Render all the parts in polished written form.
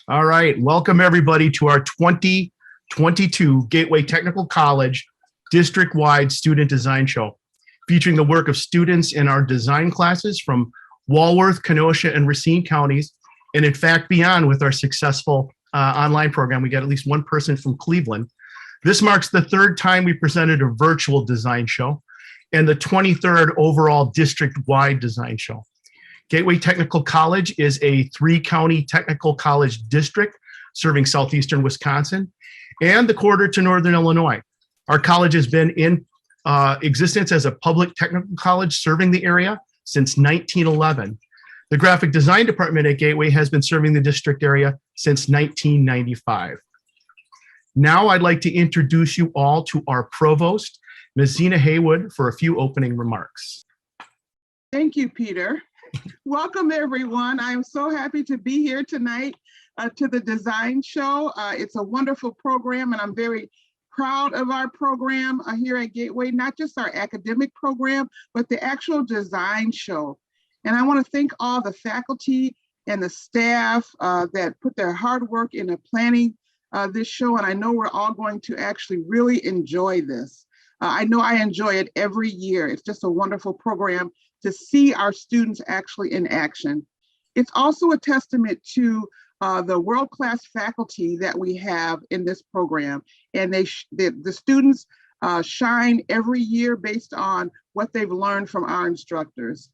All right, welcome everybody to our 2022 Gateway Technical College district-wide student design show, featuring the work of students in our design classes from Walworth, Kenosha, and Racine counties, and in fact beyond with our successful online program. We got at least one person from Cleveland. This marks the third time we presented a virtual design show and the 23rd overall district-wide design show. Gateway Technical College is a 3-county technical college district serving southeastern Wisconsin and the corridor to northern Illinois. Our college has been in existence as a public technical college serving the area since 1911. The graphic design department at Gateway has been serving the district area since 1995. Now I'd like to introduce you all to our provost, Ms. Zena Haywood, for a few opening remarks. Thank you, Peter. Welcome, everyone. I'm so happy to be here tonight to the design show. It's a wonderful program, and I'm very proud of our program here at Gateway, not just our academic program, but the actual design show. And I want to thank all the faculty and the staff that put their hard work into planning this show, and I know we're all going to actually really enjoy this. I know I enjoy it every year. It's just a wonderful program to see our students actually in action. It's also a testament to the world-class faculty that we have in this program, and the students shine every year based on what they've learned from our instructors.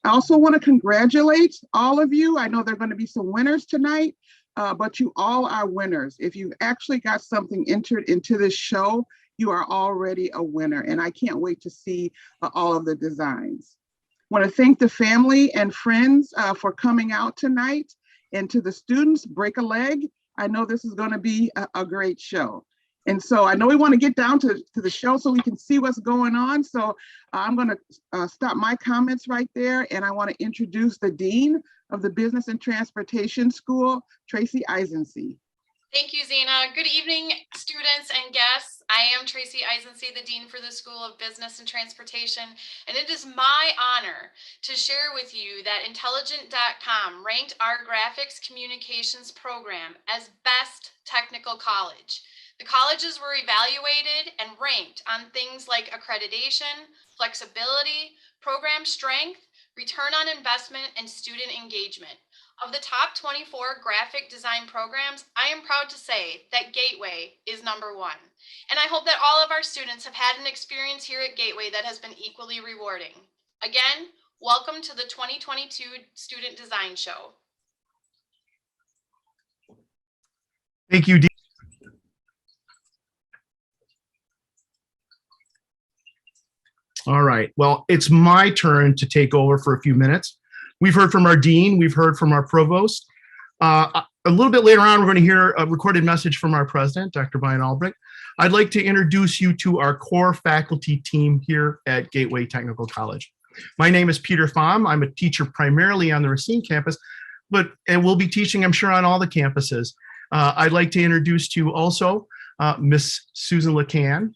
I also want to congratulate all of you. I know there are going to be some winners tonight, but you all are winners. If you've actually got something entered into this show, you are already a winner, and I can't wait to see all of the designs. I want to thank the family and friends for coming out tonight, and to the students, break a leg. I know this is going to be a great show. And so I know we want to get down to the show so we can see what's going on. So I'm going to stop my comments right there, and I want to introduce the Dean of the Business and Transportation School, Tracy Eisensee. Thank you, Zena. Good evening, students and guests. I am Tracy Eisensee, the Dean for the School of Business and Transportation, and it is my honor to share with you that Intelligent.com ranked our graphics communications program as best technical college. The colleges were evaluated and ranked on things like accreditation, flexibility, program strength, return on investment, and student engagement. Of the top 24 graphic design programs, I am proud to say that Gateway is #1. And I hope that all of our students have had an experience here at Gateway that has been equally rewarding. Again, welcome to the 2022 Student Design Show. Thank you, Dean. All right, well, it's my turn to take over for a few minutes. We've heard from our dean, we've heard from our provost. A little bit later on, we're going to hear a recorded message from our president, Dr. Brian Albrecht. I'd like to introduce you to our core faculty team here at Gateway Technical College. My name is Peter Pham. I'm a teacher primarily on the Racine campus, and we'll be teaching, I'm sure, on all the campuses. I'd like to introduce to you also Miss Susan Lacan.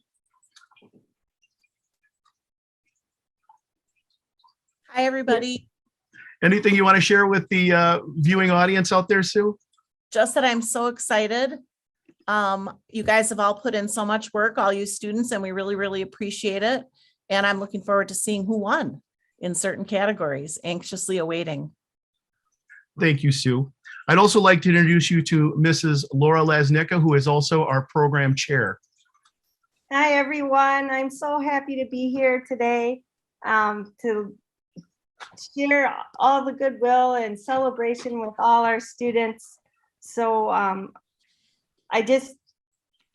Hi, everybody. Anything you want to share with the viewing audience out there, Sue? Just that I'm so excited. You guys have all put in so much work, all you students, and we really, really appreciate it. And I'm looking forward to seeing who won in certain categories, anxiously awaiting. Thank you, Sue. I'd also like to introduce you to Mrs. Laura Lasnicka, who is also our program chair. Hi, everyone. I'm so happy to be here today to share all the goodwill and celebration with all our students. So I just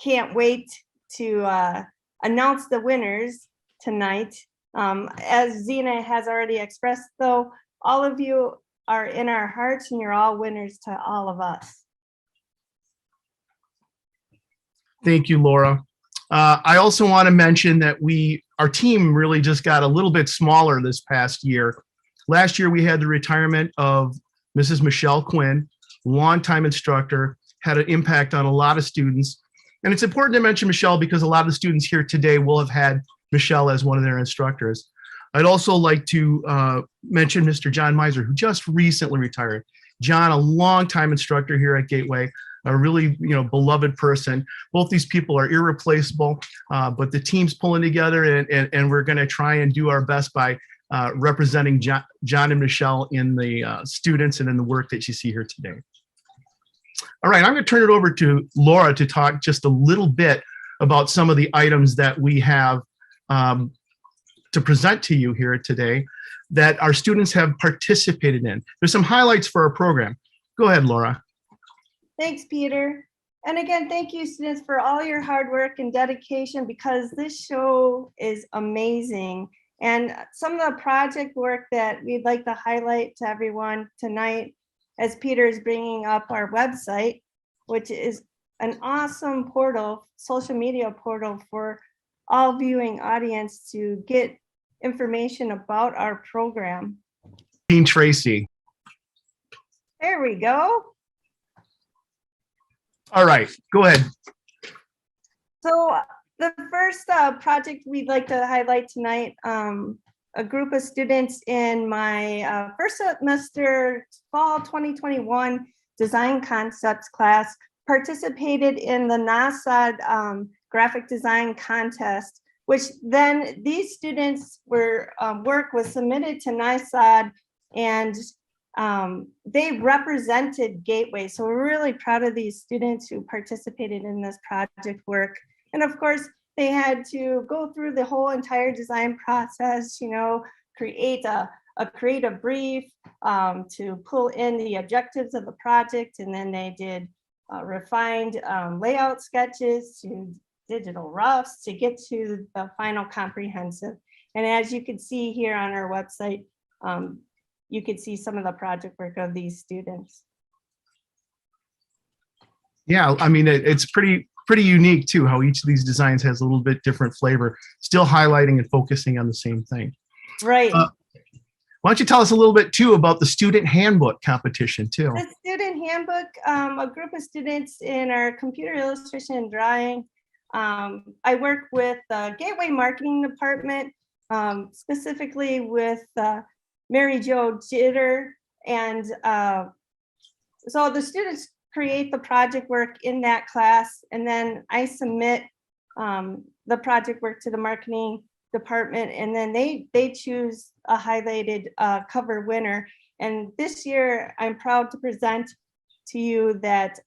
can't wait to announce the winners tonight. As Zena has already expressed, though, all of you are in our hearts and you're all winners to all of us. Thank you, Laura. I also want to mention that our team really just got a little bit smaller this past year. Last year, we had the retirement of Mrs. Michelle Quinn, longtime instructor, had an impact on a lot of students. And it's important to mention Michelle because a lot of the students here today will have had Michelle as one of their instructors. I'd also like to mention Mr. John Miser, who just recently retired. John, a longtime instructor here at Gateway, a really beloved person. Both these people are irreplaceable, but the team's pulling together, and we're going to try and do our best by representing John and Michelle in the students and in the work that you see here today. All right, I'm going to turn it over to Laura to talk just a little bit about some of the items that we have to present to you here today that our students have participated in. There's some highlights for our program. Go ahead, Laura. Thanks, Peter. And again, thank you, students, for all your hard work and dedication, because this show is amazing. And some of the project work that we'd like to highlight to everyone tonight, as Peter is bringing up our website, which is an awesome portal, social media portal for all viewing audience to get information about our program. Dean Tracy. There we go. All right, go ahead. So the first project we'd like to highlight tonight, a group of students in my first semester fall 2021 design concepts class participated in the NASAD graphic design contest, which then these students were work was submitted to NISAD, and they represented Gateway. So we're really proud of these students who participated in this project work. And of course, they had to go through the whole entire design process, create a brief to pull in the objectives of the project. And then they did refined layout sketches to digital roughs to get to the final comprehensive. And as you can see here on our website, you could see some of the project work of these students. Yeah, I mean, it's pretty unique too, how each of these designs has a little bit different flavor, still highlighting and focusing on the same thing. Right. Why don't you tell us a little bit too about the student handbook competition too? The student handbook, a group of students in our computer illustration and drawing. I work with the Gateway marketing department, specifically with Mary Jo Jitter. And so the students create the project work in that class, and then I submit the project work to the marketing department, and then they choose a highlighted cover winner. And this year, I'm proud to present to you that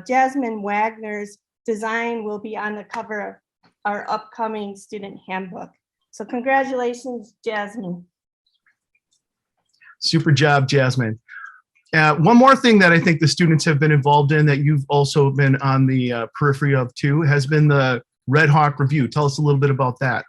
Jasmine Wagner's design will be on the cover of our upcoming student handbook. So congratulations, Jasmine. Super job, Jasmine. One more thing that I think the students have been involved in that you've also been on the periphery of too has been the Red Hawk Review. Tell us a little bit about that.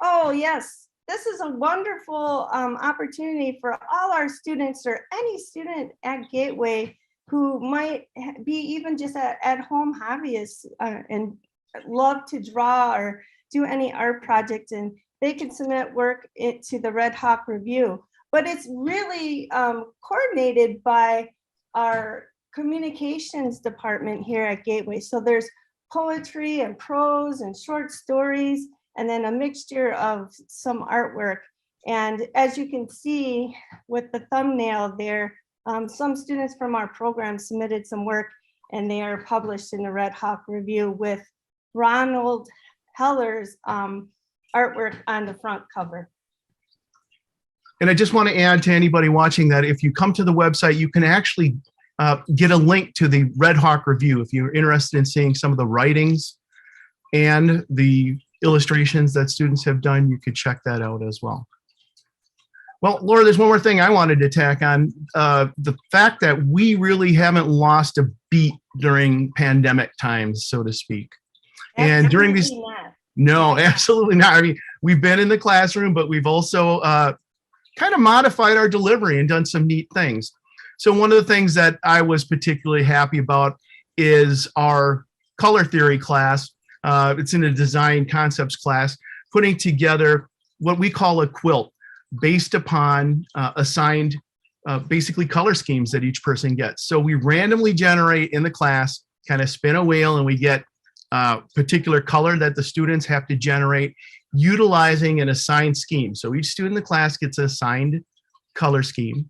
Oh, yes. This is a wonderful opportunity for all our students, or any student at Gateway who might be even just at-home hobbyists and love to draw or do any art project, and they can submit work to the Red Hawk Review. But it's really coordinated by our communications department here at Gateway. So there's poetry and prose and short stories, and then a mixture of some artwork. And as you can see with the thumbnail there, some students from our program submitted some work, and they are published in the Red Hawk Review with Ronald Heller's artwork on the front cover. And I just want to add to anybody watching that if you come to the website, you can actually get a link to the Red Hawk Review if you're interested in seeing some of the writings and the illustrations that students have done. You could check that out as well. Well, Laura, there's one more thing I wanted to tack on. The fact that we really haven't lost a beat during pandemic times, so to speak. And during these, no, absolutely not. I mean, we've been in the classroom, but we've also kind of modified our delivery and done some neat things. So one of the things that I was particularly happy about is our color theory class. It's in a design concepts class, putting together what we call a quilt based upon assigned basically color schemes that each person gets. So we randomly generate in the class, kind of spin a wheel, and we get a particular color that the students have to generate utilizing an assigned scheme. So each student in the class gets an assigned color scheme.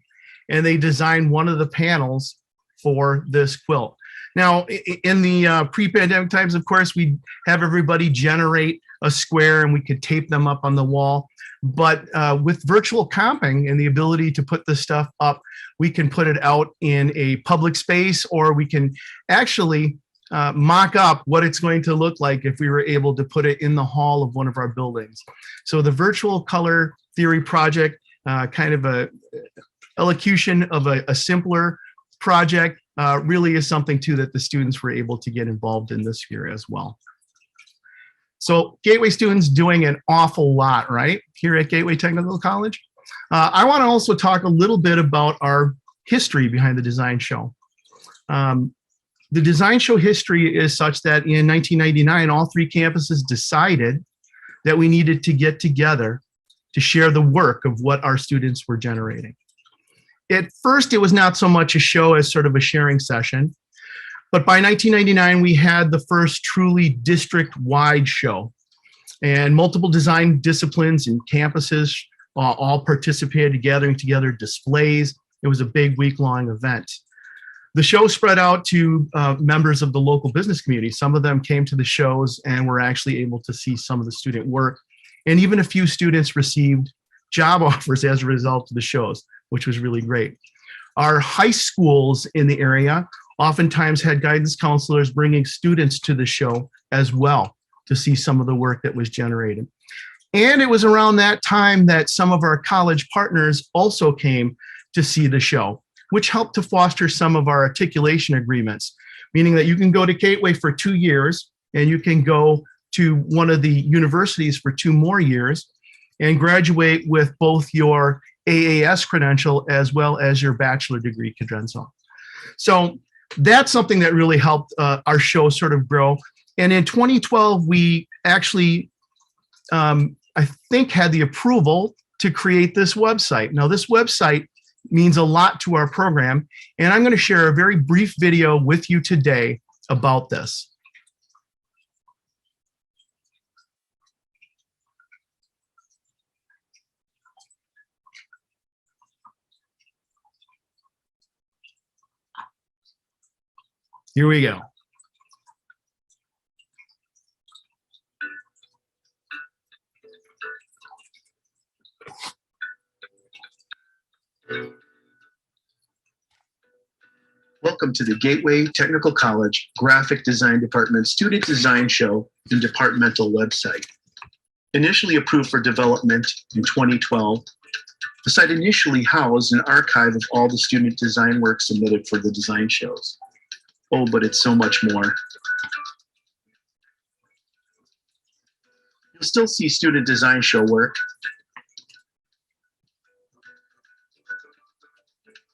and they designed one of the panels for this quilt. Now, in the pre-pandemic times, of course, we have everybody generate a square and we could tape them up on the wall. But with virtual comping and the ability to put this stuff up, we can put it out in a public space, or we can actually mock up what it's going to look like if we were able to put it in the hall of one of our buildings. So the virtual color theory project, kind of a elocution of a simpler project, really is something too that the students were able to get involved in this year as well. So Gateway students doing an awful lot, right, here at Gateway Technical College. I want to also talk a little bit about our history behind the design show. The design show history is such that in 1999, all three campuses decided that we needed to get together to share the work of what our students were generating. At first, it was not so much a show as sort of a sharing session, but by 1999, we had the first truly district-wide show, and multiple design disciplines and campuses all participated, gathering together displays. It was a big week-long event. The show spread out to members of the local business community. Some of them came to the shows and were actually able to see some of the student work. And even a few students received job offers as a result of the shows, which was really great. Our high schools in the area oftentimes had guidance counselors bringing students to the show as well to see some of the work that was generated. And it was around that time that some of our college partners also came to see the show, which helped to foster some of our articulation agreements, meaning that you can go to Gateway for 2 years and you can go to one of the universities for 2 more years and graduate with both your AAS credential as well as your bachelor degree credential. So that's something that really helped our show sort of grow. And in 2012, we actually, I think, had the approval to create this website. Now, this website means a lot to our program, and I'm going to share a very brief video with you today about this. Here we go. Welcome to the Gateway Technical College Graphic Design Department Student Design Show and Departmental website. Initially approved for development in 2012, the site initially housed an archive of all the student design work submitted for the design shows. Oh, but it's so much more. You'll still see student design show work,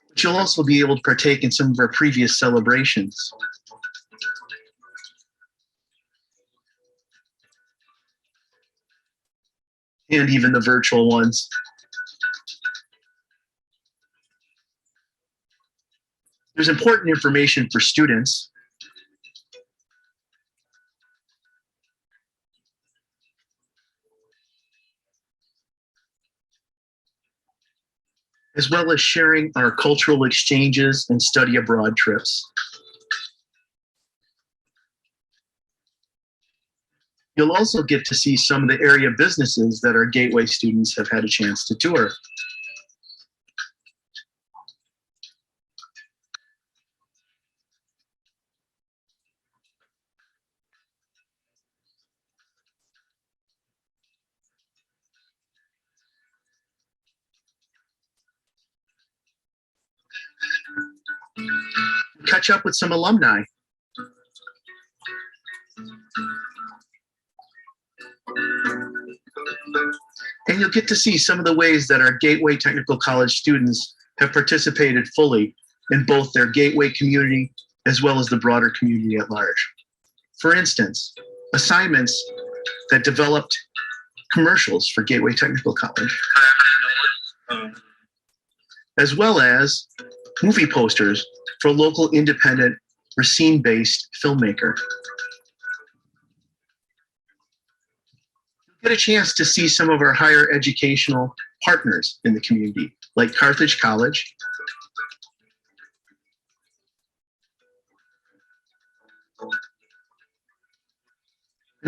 but you'll also be able to partake in some of our previous celebrations. And even the virtual ones. There's important information for students. As well as sharing our cultural exchanges and study abroad trips. You'll also get to see some of the area businesses that our Gateway students have had a chance to tour. Catch up with some alumni. And you'll get to see some of the ways that our Gateway Technical College students have participated fully in both their Gateway community as well as the broader community at large. For instance, assignments that developed commercials for Gateway Technical College, as well as movie posters for a local independent Racine-based filmmaker. You'll get a chance to see some of our higher educational partners in the community, like Carthage College,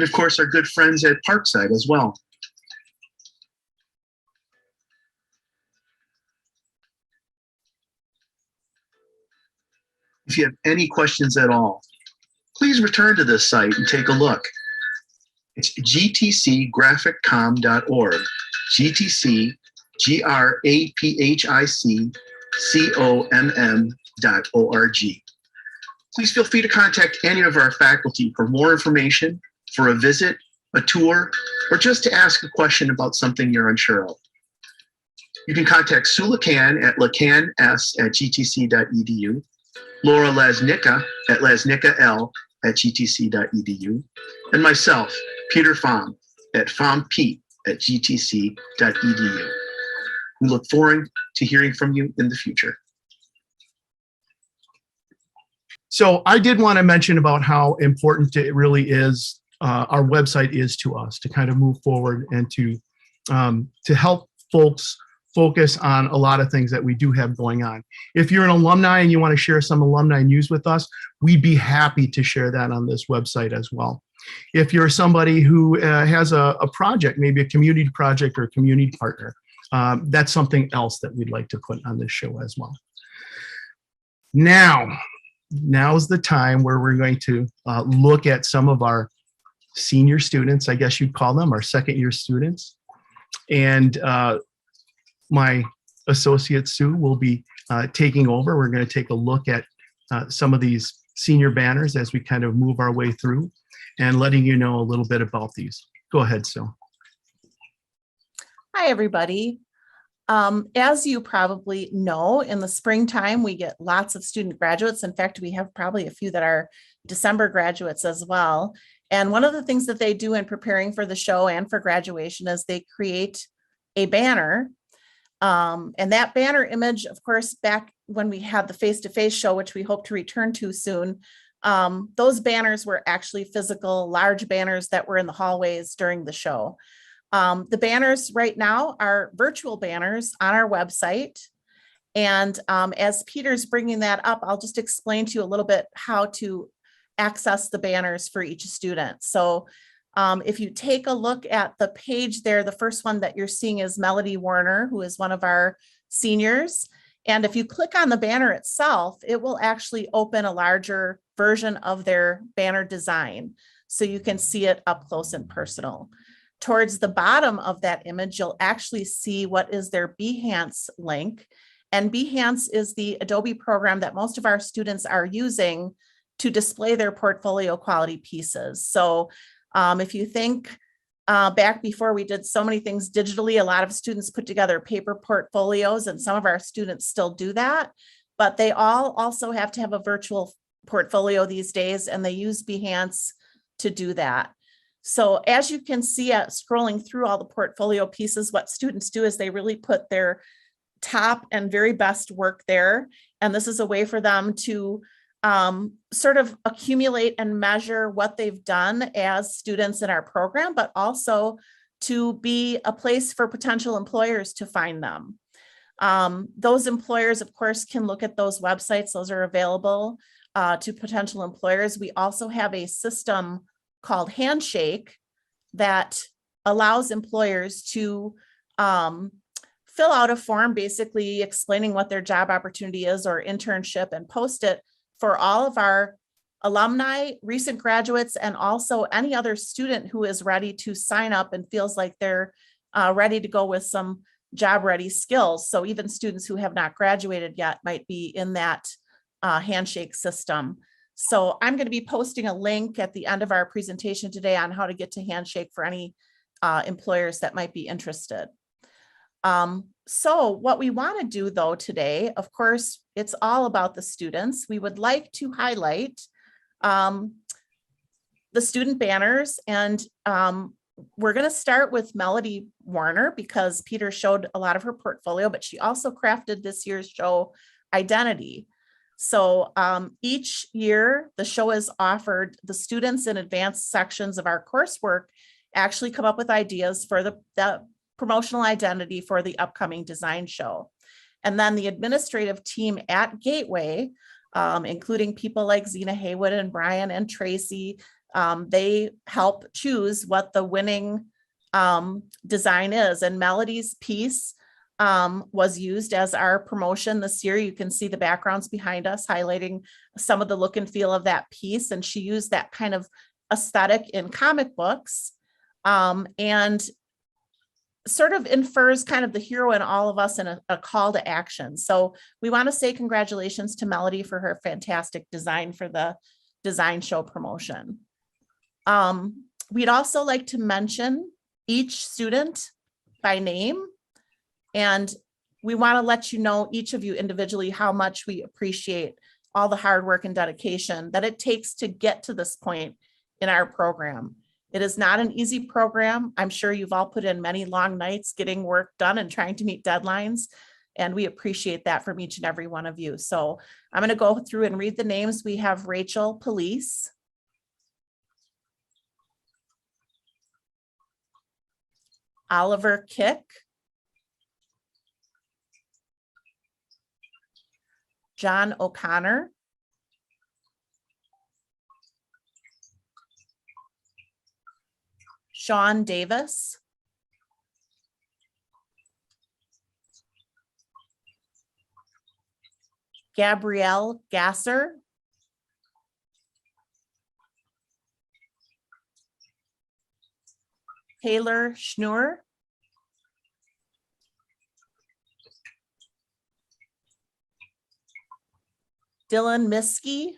and of course, our good friends at Parkside as well. If you have any questions at all, please return to this site and take a look. It's gtcgraphiccomm.org, gtcgraphiccomm.org. Please feel free to contact any of our faculty for more information, for a visit, a tour, or just to ask a question about something you're unsure of. You can contact Sue Lacan at lacans@gtc.edu, Laura Lasnica at lasnical@gtc.edu, and myself, Peter Pham, at phampete@gtc.edu. We look forward to hearing from you in the future. So I did want to mention about how important it really is, our website is to us to kind of move forward and to help folks focus on a lot of things that we do have going on. If you're an alumni and you want to share some alumni news with us, we'd be happy to share that on this website as well. If you're somebody who has a project, maybe a community project or a community partner, that's something else that we'd like to put on this show as well. Now's the time where we're going to look at some of our senior students, I guess you'd call them, our second year students. And my associate Sue will be taking over. We're going to take a look at some of these senior banners as we kind of move our way through and letting you know a little bit about these. Go ahead, Sue. Hi, everybody. As you probably know, in the springtime, we get lots of student graduates. In fact, we have probably a few that are December graduates as well. And one of the things that they do in preparing for the show and for graduation is they create a banner. And that banner image, of course, back when we had the face-to-face show, which we hope to return to soon, those banners were actually physical, large banners that were in the hallways during the show. The banners right now are virtual banners on our website. And as Peter's bringing that up, I'll just explain to you a little bit how to access the banners for each student. So if you take a look at the page there, the first one that you're seeing is Melody Warner, who is one of our seniors. And if you click on the banner itself, it will actually open a larger version of their banner design, so you can see it up close and personal. Towards the bottom of that image, you'll actually see what is their Behance link. And Behance is the Adobe program that most of our students are using to display their portfolio quality pieces. So if you think back before we did so many things digitally, a lot of students put together paper portfolios, and some of our students still do that, but they all also have to have a virtual portfolio these days, and they use Behance to do that. So as you can see scrolling through all the portfolio pieces, what students do is they really put their top and very best work there. And this is a way for them to sort of accumulate and measure what they've done as students in our program, but also to be a place for potential employers to find them. Those employers, of course, can look at those websites. Those are available to potential employers. We also have a system called Handshake that allows employers to fill out a form basically explaining what their job opportunity is or internship, and post it for all of our alumni, recent graduates, and also any other student who is ready to sign up and feels like they're ready to go with some job ready skills. So even students who have not graduated yet might be in that Handshake system. So I'm going to be posting a link at the end of our presentation today on how to get to Handshake for any employers that might be interested. So what we want to do though today, of course, it's all about the students. We would like to highlight the student banners, and we're going to start with Melody Warner because Peter showed a lot of her portfolio, but she also crafted this year's show Identity. So each year the show is offered, the students in advanced sections of our coursework actually come up with ideas for the promotional identity for the upcoming design show. And then the administrative team at Gateway, including people like Zena Haywood and Brian and Tracy, They help choose what the winning design is, and Melody's piece was used as our promotion this year. You can see the backgrounds behind us highlighting some of the look and feel of that piece, and she used that kind of aesthetic in comic books, and sort of infers kind of the hero in all of us and a call to action. So we want to say congratulations to Melody for her fantastic design for the design show promotion. We'd also like to mention each student by name, and we want to let you know, each of you individually, how much we appreciate all the hard work and dedication that it takes to get to this point in our program. It is not an easy program. I'm sure you've all put in many long nights getting work done and trying to meet deadlines, and we appreciate that from each and every one of you. So I'm going to go through and read the names. We have Rachel Police, Oliver Kick, John O'Connor, Sean Davis, Gabrielle Gasser, Taylor Schnur, Dylan Miskey,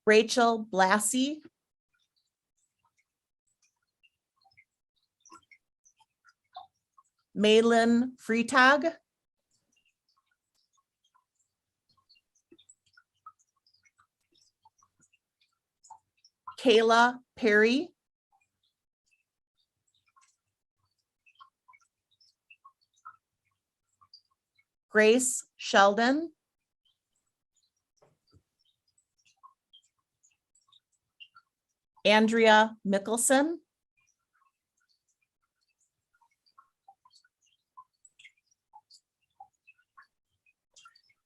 Rachel Blassie, Malin Freitag, Kayla Perry, Grace Sheldon, Andrea Mickelson,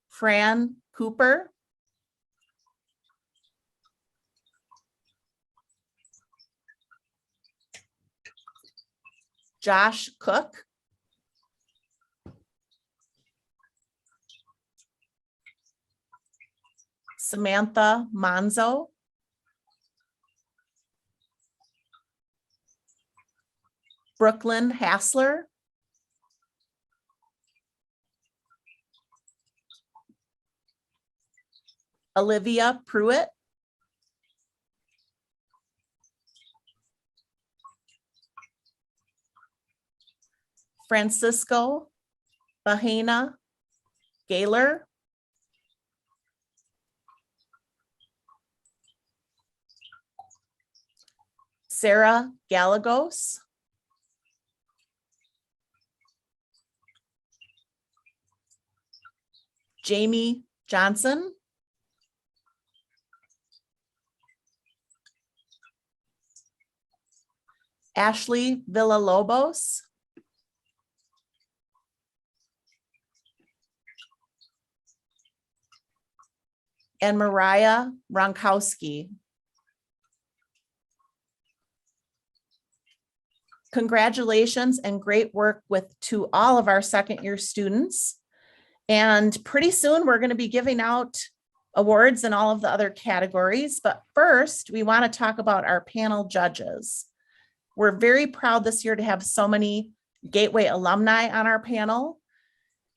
Fran Cooper, Josh Cook, Samantha Monzo, Brooklyn Hassler, Olivia Pruitt, Francisco Bahena Gaylor, Sarah Gallegos, Jamie Johnson, Ashley Villalobos, and Mariah Ronkowski. Congratulations and great work to all of our second year students. And pretty soon we're going to be giving out awards in all of the other categories. But first, we want to talk about our panel judges. We're very proud this year to have so many Gateway alumni on our panel.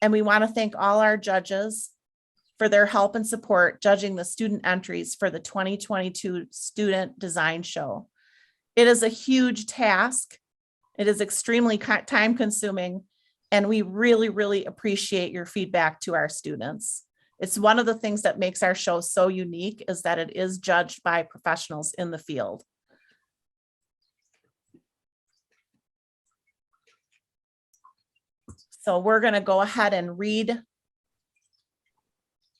And we want to thank all our judges for their help and support judging the student entries for the 2022 Student Design Show. It is a huge task. It is extremely time consuming, and we really, really appreciate your feedback to our students. It's one of the things that makes our show so unique, is that it is judged by professionals in the field. So we're going to go ahead and read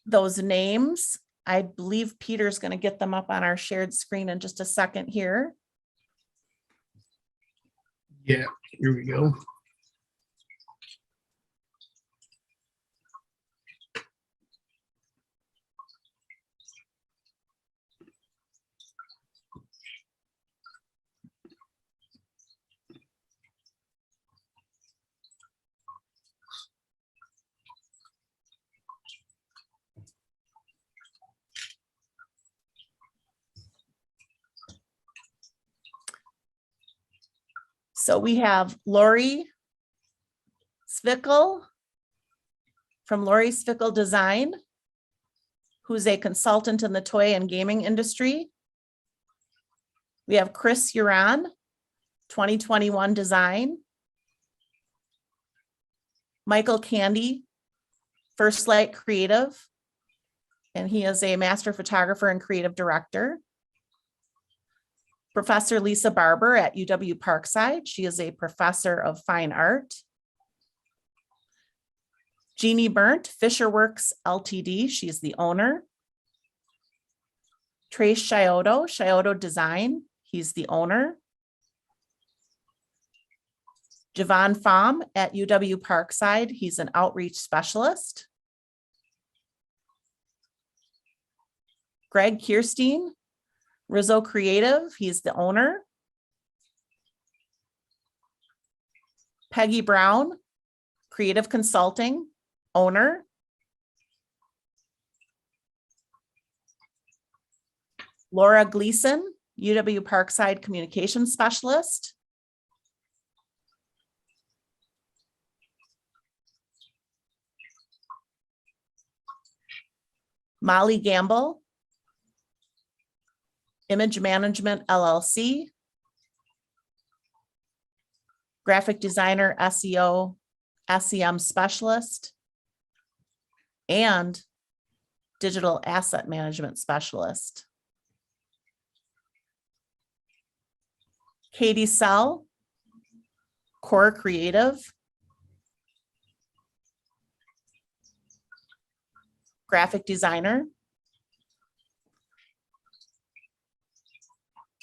those names. I believe Peter's going to get them up on our shared screen in just a second here. Yeah, here we go. So we have Lori Svickel from Lori Svickel Design, who's a consultant in the toy and gaming industry. We have Chris Uran, 2021 Design. Michael Candy, First Light Creative, and he is a master photographer and creative director. Professor Lisa Barber at UW Parkside. She is a professor of fine art. Jeannie Burnt, Fisherworks Ltd. She's the owner. Trace Scioto, Scioto Design. He's the owner. Javon Pham at UW Parkside. He's an outreach specialist. Greg Kirstein, Rizzo Creative. He's the owner. Peggy Brown, Creative Consulting, owner. Laura Gleason, UW Parkside Communications Specialist. Molly Gamble, Image Management LLC, graphic designer, SEO, SEM specialist, and digital asset management specialist. Katie Sell, Core Creative, graphic designer,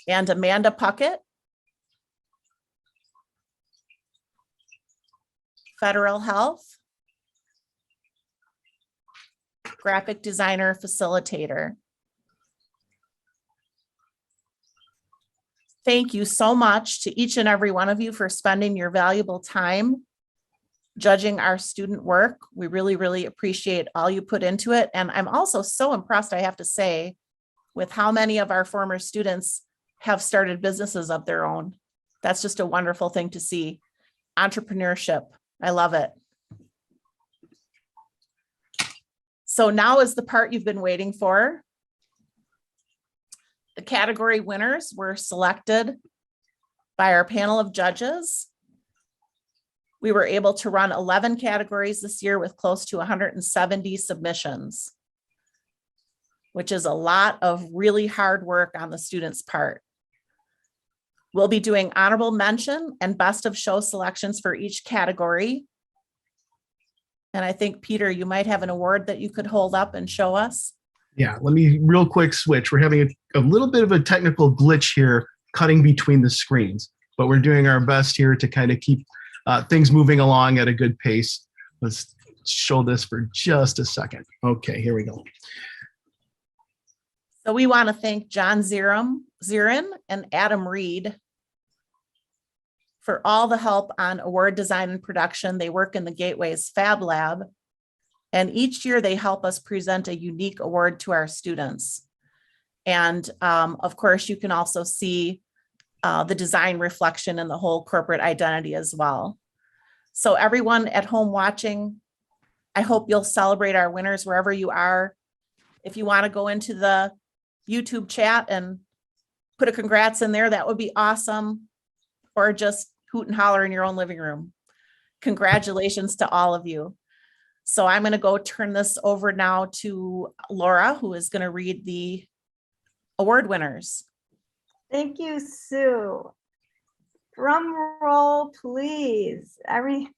and Amanda Puckett, Federal Health, graphic designer, facilitator. Thank you so much to each and every one of you for spending your valuable time judging our student work. We really, really appreciate all you put into it. And I'm also so impressed, I have to say, with how many of our former students have started businesses of their own. That's just a wonderful thing to see. Entrepreneurship, I love it. So now is the part you've been waiting for. The category winners were selected by our panel of judges. We were able to run 11 categories this year with close to 170 submissions, which is a lot of really hard work on the students' part. We'll be doing honorable mention and best of show selections for each category. And I think, Peter, you might have an award that you could hold up and show us. Yeah, let me real quick switch. We're having a little bit of a technical glitch here, cutting between the screens, but we're doing our best here to kind of keep things moving along at a good pace. Let's show this for just a second. Okay, here we go. So we want to thank John Zirin and Adam Reed for all the help on award design and production. They work in the Gateway's Fab Lab, and each year they help us present a unique award to our students. And of course, you can also see the design reflection in the whole corporate identity as well. So everyone at home watching, I hope you'll celebrate our winners wherever you are. If you want to go into the YouTube chat and put a congrats in there, that would be awesome. Or just hoot and holler in your own living room. Congratulations to all of you. So I'm going to go turn this over now to Laura, who is going to read the award winners. Thank you, Sue. Drum roll, please. Everything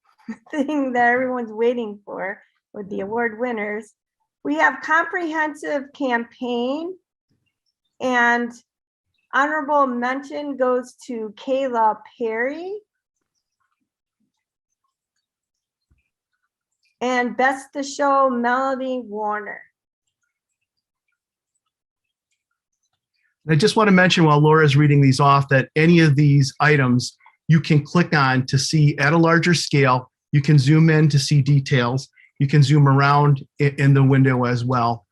that everyone's waiting for with the award winners. We have comprehensive campaign, and honorable mention goes to Kayla Perry. And best to show, Melody Warner. I just want to mention while Laura's reading these off that any of these items you can click on to see at a larger scale. You can zoom in to see details. You can zoom around in the window as well.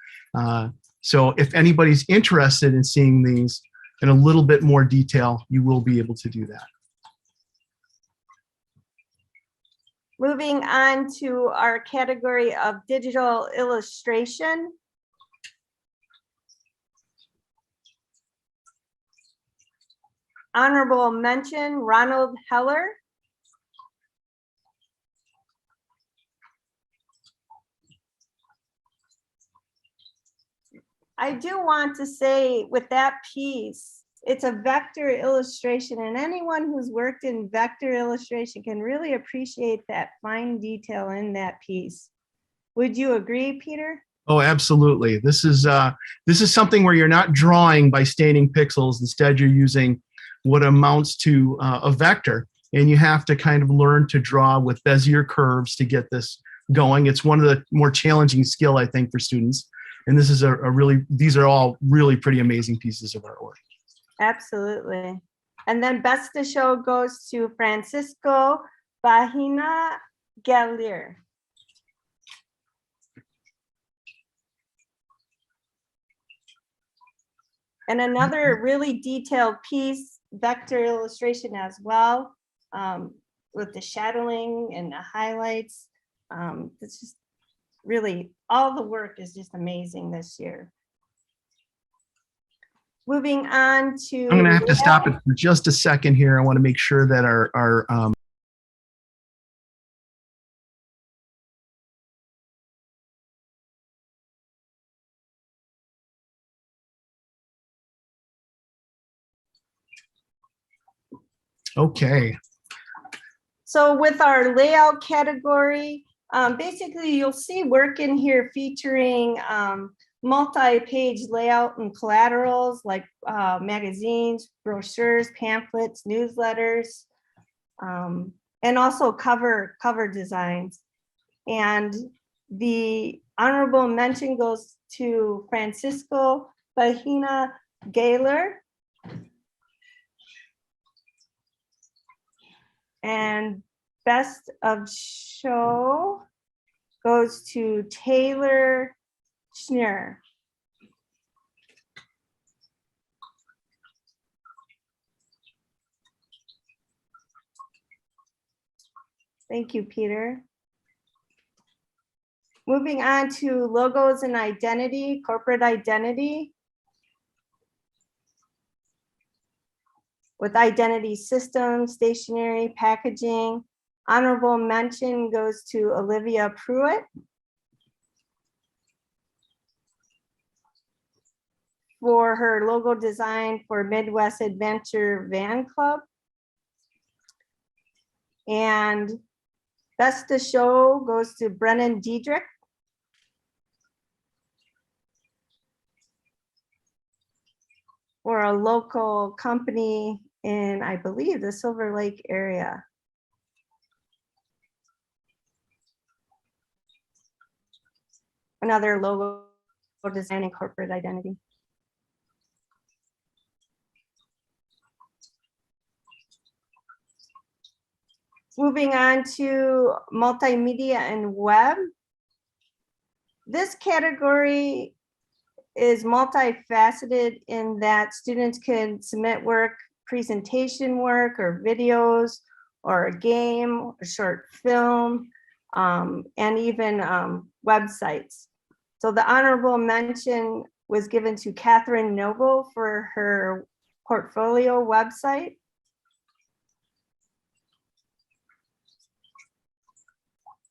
So if anybody's interested in seeing these in a little bit more detail, you will be able to do that. Moving on to our category of digital illustration. Honorable mention, Ronald Heller. I do want to say with that piece, it's a vector illustration, and anyone who's worked in vector illustration can really appreciate that fine detail in that piece. Would you agree, Peter? Oh, absolutely. This is something where you're not drawing by staining pixels. Instead, you're using what amounts to a vector, and you have to kind of learn to draw with Bezier curves to get this going. It's one of the more challenging skill, I think, for students. And this is these are all really pretty amazing pieces of artwork. Absolutely. And then best to show goes to Francisco Bahina Galier. And another really detailed piece, vector illustration as well, with the shadowing and the highlights. It's just really, all the work is just amazing this year. Moving on to— I'm going to have to stop it for just a second here. I want to make sure that our okay. So with our layout category, basically you'll see work in here featuring multi-page layout and collaterals like magazines, brochures, pamphlets, newsletters, and also cover designs. And the honorable mention goes to Francisco Bahina Gaylor. And best of show goes to Taylor Schneer. Thank you, Peter. Moving on to logos and identity, corporate identity. With identity systems, stationery, packaging. Honorable mention goes to Olivia Pruitt for her logo design for Midwest Adventure Van Club. And best to show goes to Brennan Diedrich for a local company in, I believe, the Silver Lake area. Another logo design and corporate identity. Moving on to multimedia and web. This category is multifaceted in that students can submit work, presentation work, or videos, or a game, a short film, and even websites. So the honorable mention was given to Catherine Noble for her portfolio website.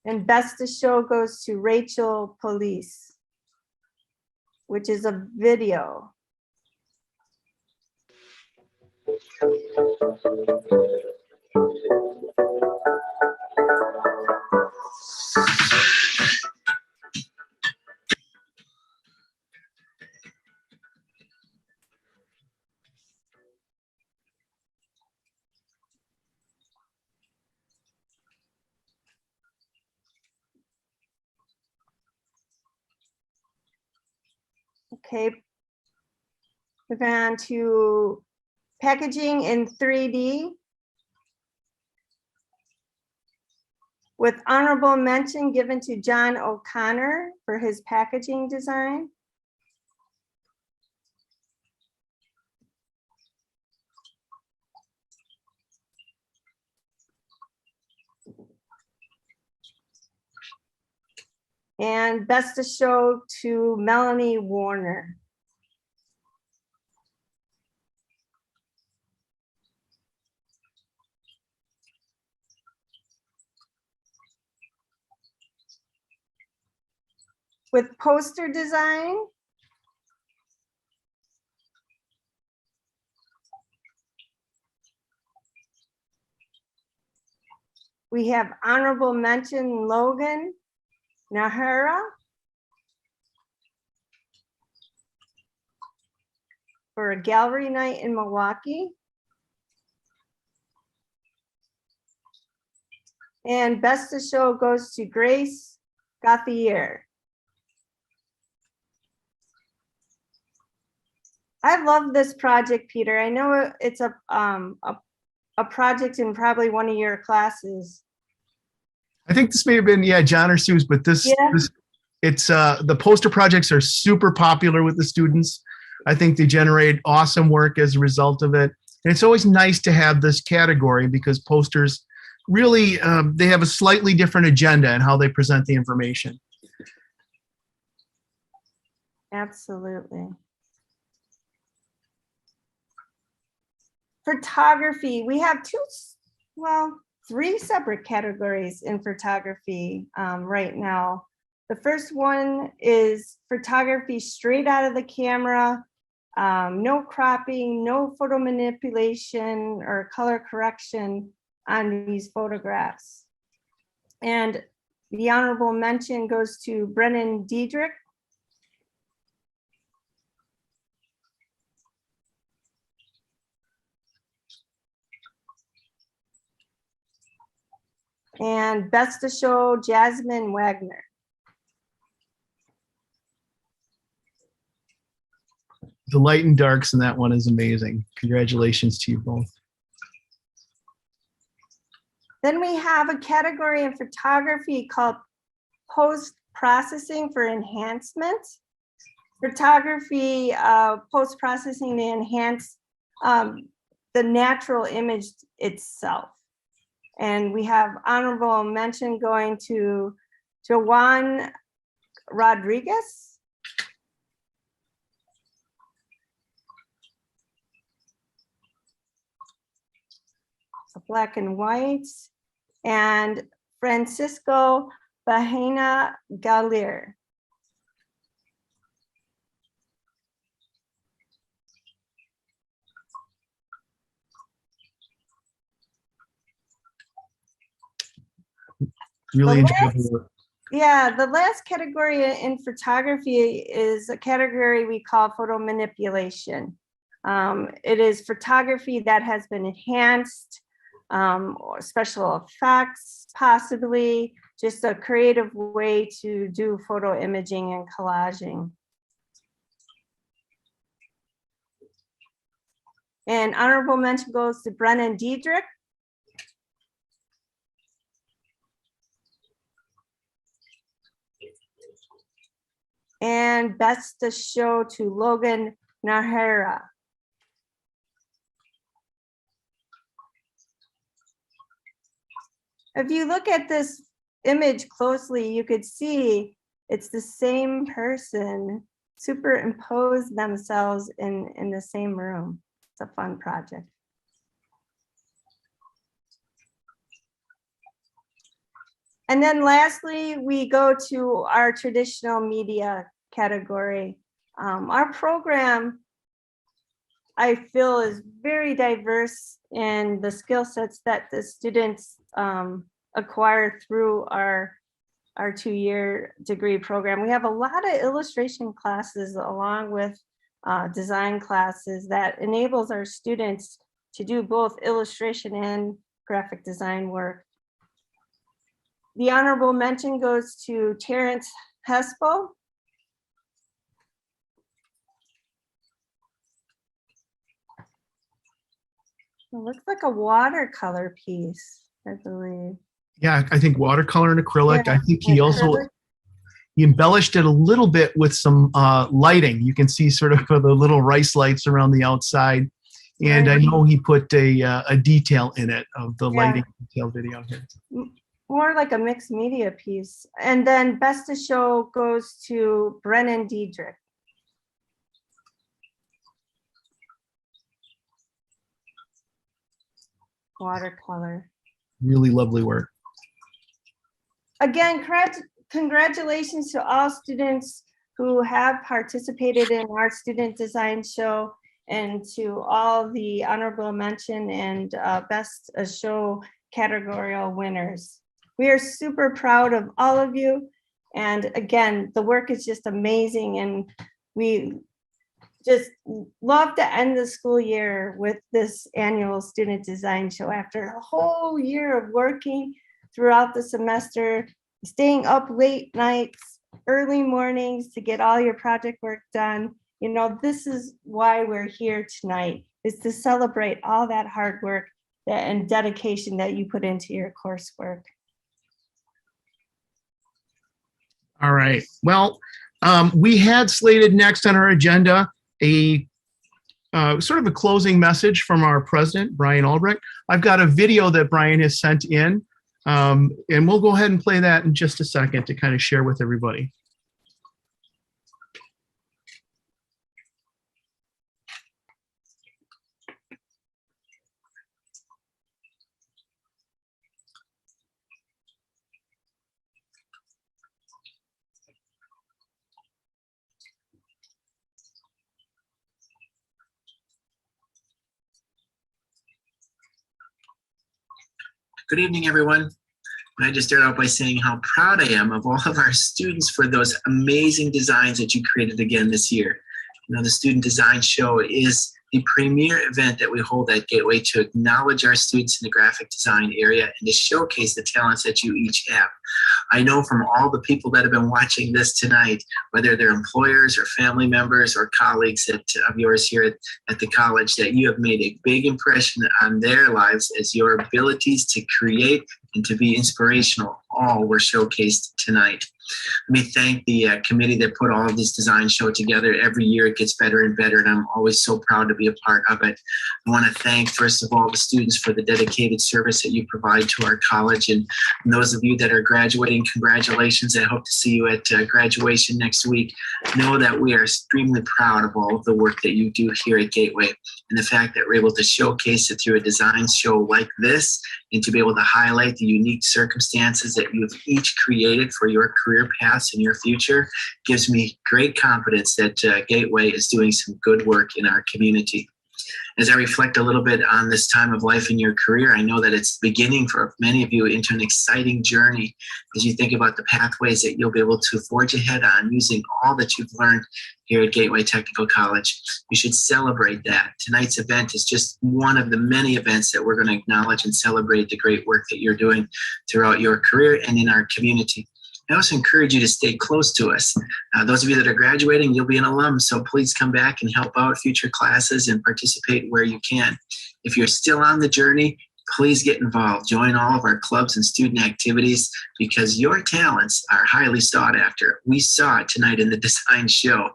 And best to show goes to Rachel Police, which is a video. Okay, moving on to packaging in 3D. With honorable mention given to John O'Connor for his packaging design. And Best of Show to Melanie Warner. With poster design, we have honorable mention Logan Nahara for a gallery night in Milwaukee. And Best of Show goes to Grace Gauthier. I love this project, Peter. I know it's a project in probably one of your classes. I think this may have been, yeah, John or Sue's, but it's the poster projects are super popular with the students. I think they generate awesome work as a result of it. And it's always nice to have this category because posters really, they have a slightly different agenda in how they present the information. Absolutely. Photography, we have three separate categories in photography right now. The first one is photography straight out of the camera, no cropping, no photo manipulation or color correction on these photographs. And the honorable mention goes to Brennan Diedrich. And Best of Show, Jasmine Wagner. The light and darks in that one is amazing. Congratulations to you both. Then we have a category in photography called post-processing for enhancement. Photography, post-processing to enhance the natural image itself. And we have honorable mention going to Joan Rodriguez. Black and white, and Francisco Bahena Galir. Really enjoyed the work. Yeah, the last category in photography is a category we call photo manipulation. It is photography that has been enhanced, or special effects, possibly just a creative way to do photo imaging and collaging. And honorable mention goes to Brennan Diedrich. And Best of Show to Logan Nahara. If you look at this image closely, you could see it's the same person superimpose themselves in the same room. It's a fun project. And then lastly, we go to our traditional media category. Our program, I feel, is very diverse in the skill sets that the students acquire through our 2-year degree program. We have a lot of illustration classes along with design classes that enables our students to do both illustration and graphic design work. The honorable mention goes to Terrence Hespel. It looks like a watercolor piece, I believe. Yeah, I think watercolor and acrylic. Yeah, I think he also he embellished it a little bit with some lighting. You can see sort of the little rice lights around the outside. And I know he put a detail in it of the lighting detail video here. more like a mixed media piece. And then Best of Show goes to Brennan Diedrich. Watercolor. Really lovely work. Again, congratulations to all students who have participated in our student design show, and to all the honorable mention and Best of Show categorical winners. We are super proud of all of you. And again, the work is just amazing. And we just love to end the school year with this annual student design show after a whole year of working throughout the semester, staying up late nights, early mornings to get all your project work done. You know, this is why we're here tonight, is to celebrate all that hard work and dedication that you put into your coursework. All right. Well, we had slated next on our agenda a sort of a closing message from our president, Brian Albrecht. I've got a video that Brian has sent in, and we'll go ahead and play that in just a second to kind of share with everybody. Good evening, everyone. I just start out by saying how proud I am of all of our students for those amazing designs that you created again this year. You know, the Student Design Show is the premier event that we hold at Gateway to acknowledge our students in the graphic design area and to showcase the talents that you each have. I know from all the people that have been watching this tonight, whether they're employers or family members or colleagues of yours here at the college, that you have made a big impression on their lives as your abilities to create and to be inspirational all were showcased tonight. Let me thank the committee that put all of this design show together. Every year it gets better and better, and I'm always so proud to be a part of it. I want to thank, first of all, the students for the dedicated service that you provide to our college, and those of you that are graduating, congratulations. I hope to see you at graduation next week. Know that we are extremely proud of all of the work that you do here at Gateway, and the fact that we're able to showcase it through a design show like this, and to be able to highlight the unique circumstances that you've each created for your career paths in your future gives me great confidence that Gateway is doing some good work in our community. As I reflect a little bit on this time of life in your career, I know that it's beginning for many of you into an exciting journey as you think about the pathways that you'll be able to forge ahead on using all that you've learned here at Gateway Technical College. We should celebrate that. Tonight's event is just one of the many events that we're going to acknowledge and celebrate the great work that you're doing throughout your career and in our community. I also encourage you to stay close to us. Those of you that are graduating, you'll be an alum, so please come back and help out future classes and participate where you can. If you're still on the journey, please get involved. Join all of our clubs and student activities because your talents are highly sought after. We saw it tonight in the design show.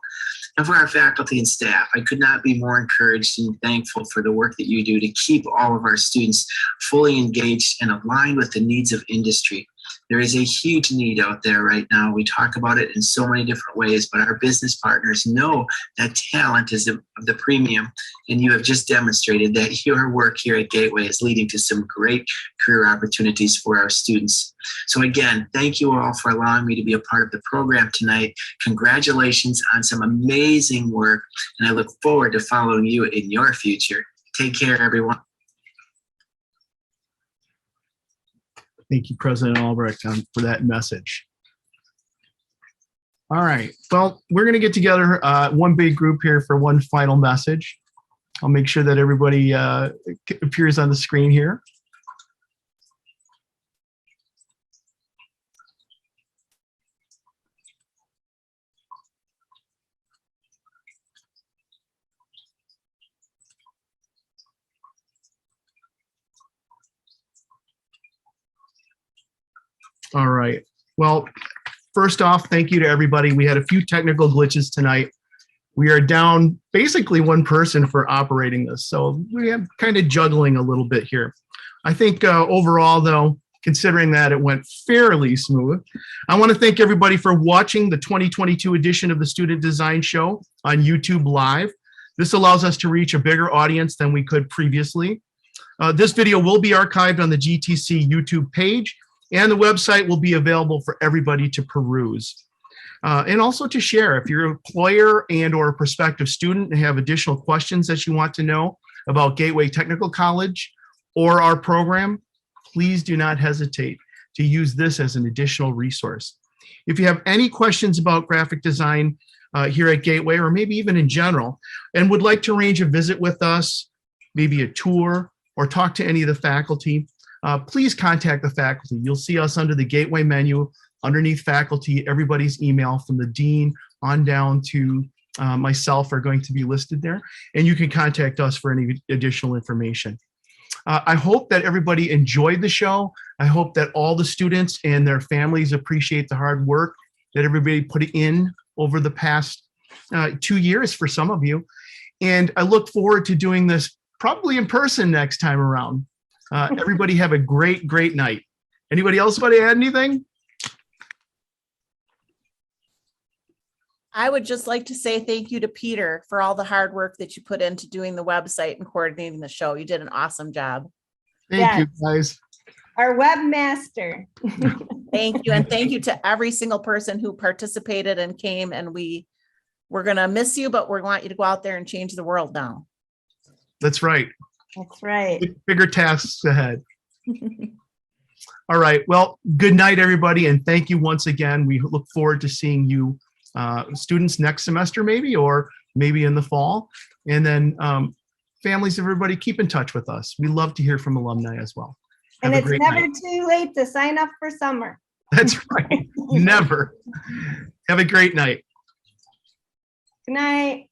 And for our faculty and staff, I could not be more encouraged and thankful for the work that you do to keep all of our students fully engaged and aligned with the needs of industry. There is a huge need out there right now. We talk about it in so many different ways, but our business partners know that talent is of the premium, and you have just demonstrated that your work here at Gateway is leading to some great career opportunities for our students. So again, thank you all for allowing me to be a part of the program tonight. Congratulations on some amazing work, and I look forward to following you in your future. Take care, everyone. Thank you, President Albrecht, for that message. All right. Well, we're going to get together one big group here for one final message. I'll make sure that everybody appears on the screen here. All right. Well, first off, thank you to everybody. We had a few technical glitches tonight. We are down basically one person for operating this. So we are kind of juggling a little bit here. I think overall, though, considering that it went fairly smooth. I want to thank everybody for watching the 2022 edition of the Student Design Show on YouTube Live. This allows us to reach a bigger audience than we could previously. This video will be archived on the GTC YouTube page, and the website will be available for everybody to peruse. And also to share, if you're an employer and or a prospective student and have additional questions that you want to know about Gateway Technical College or our program, please do not hesitate to use this as an additional resource. If you have any questions about graphic design here at Gateway, or maybe even in general, and would like to arrange a visit with us, maybe a tour, or talk to any of the faculty, please contact the faculty. You'll see us under the Gateway menu, underneath faculty. Everybody's email from the dean on down to myself are going to be listed there, and you can contact us for any additional information. I hope that everybody enjoyed the show. I hope that all the students and their families appreciate the hard work that everybody put in over the past 2 years for some of you. And I look forward to doing this probably in person next time around. Everybody have a great, great night. Anybody else want to add anything? I would just like to say thank you to Peter for all the hard work that you put into doing the website and coordinating the show. You did an awesome job. Thank you, guys. Our webmaster. Thank you. And thank you to every single person who participated and came. And we're going to miss you, but we want you to go out there and change the world now. That's right. That's right. Bigger tasks ahead. All right. Well, good night, everybody. And thank you once again. We look forward to seeing you students next semester, maybe, or maybe in the fall. And then families, everybody, keep in touch with us. We love to hear from alumni as well. And it's never too late to sign up for summer. That's right. Never. Have a great night. Good night.